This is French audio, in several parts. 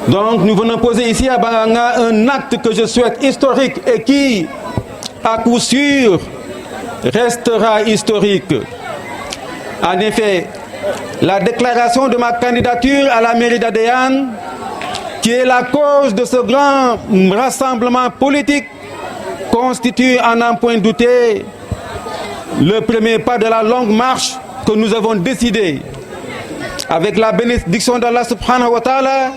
Donc nous venons poser ici à Banganga un acte que je souhaite historique et qui, à coup sûr, restera historique. En effet, la déclaration de ma candidature à la mairie d'Adéane, qui est la cause de ce grand rassemblement politique, constitue, à n'en point douter, le premier pas de la longue marche que nous avons décidé, avec la bénédiction d'Allah subhanahu wa ta'ala,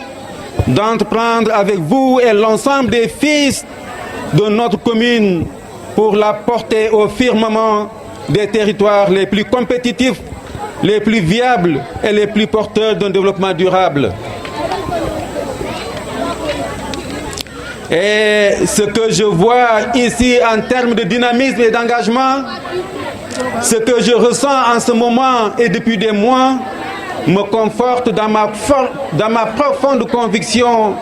d'entreprendre avec vous et l'ensemble des fils de notre commune pour la porter au firmament des territoires les plus compétitifs, les plus viables et les plus porteurs d'un développement durable. Et ce que je vois ici en termes de dynamisme et d'engagement, ce que je ressens en ce moment et depuis des mois, me conforte dans ma profonde conviction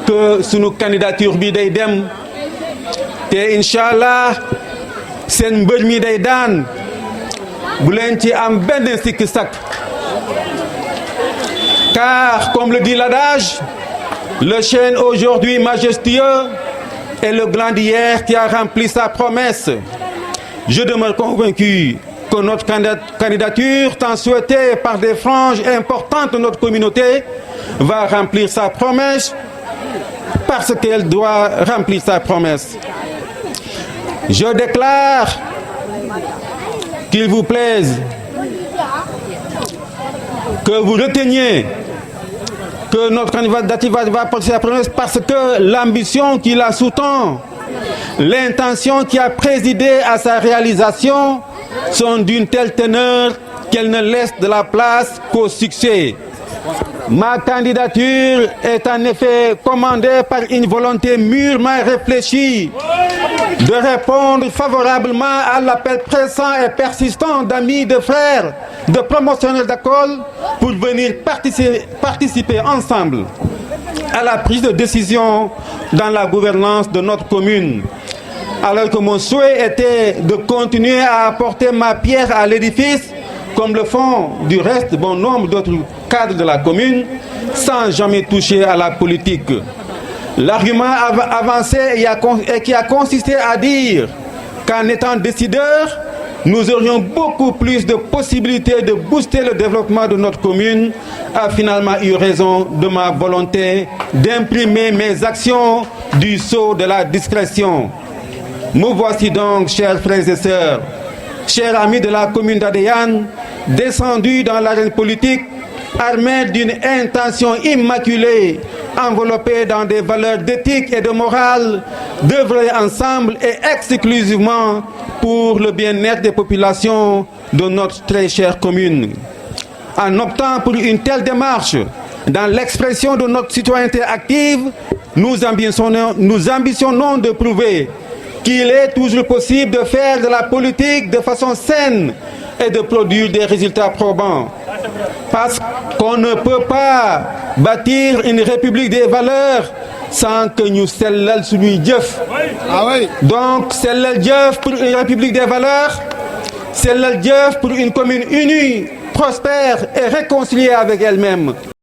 que sunu candidature bi day dem te Inch'Allah seen mbër mi day daan bu leen ci am benn sikk sak. Car comme le dit l'adage, le chêne aujourd'hui majestueux est le gland d'hier qui a rempli sa promesse. Je demeure convaincu que notre candidature, tant souhaitée par des franges importantes de notre communauté, va remplir sa promesse parce qu'elle doit remplir sa promesse. Je déclare qu'il vous plaise, que vous reteniez que notre candidature va porter sa promesse parce que l'ambition qui la sous-tend, l'intention qui a présidé à sa réalisation sont d'une telle teneur qu'elle ne laisse de la place qu'au succès. Ma candidature est en effet commandée par une volonté mûrement réfléchie de répondre favorablement à l'appel pressant et persistant d'amis, de frères, de promotionnaires d'école pour venir participer ensemble à la prise de décision dans la gouvernance de notre commune. Alors que mon souhait était de continuer à apporter ma pierre à l'édifice, comme le font du reste bon nombre d'autres cadres de la commune, sans jamais toucher à la politique. L'argument avancé et qui a consisté à dire qu'en étant décideurs, nous aurions beaucoup plus de possibilités de booster le développement de notre commune, a finalement eu raison de ma volonté d'imprimer mes actions du sceau de la discrétion. Me voici donc, chers frères et sœurs, chers amis de la commune d'Adéane, descendus dans l'arène politique, armés d'une intention immaculée, enveloppés dans des valeurs d'éthique et de morale, d'œuvrer ensemble et exclusivement pour le bien-être des populations de notre très chère commune. En optant pour une telle démarche, dans l'expression de notre citoyenneté active, nous ambitionnons de prouver qu'il est toujours possible de faire de la politique de façon saine et de produire des résultats probants. Parce qu'on ne peut pas bâtir une république des valeurs sans que nous sellal suñuy jëf. Donc sellal jëf pour une république des valeurs, sellal jëf pour une commune unie, prospère et réconciliée avec elle-même.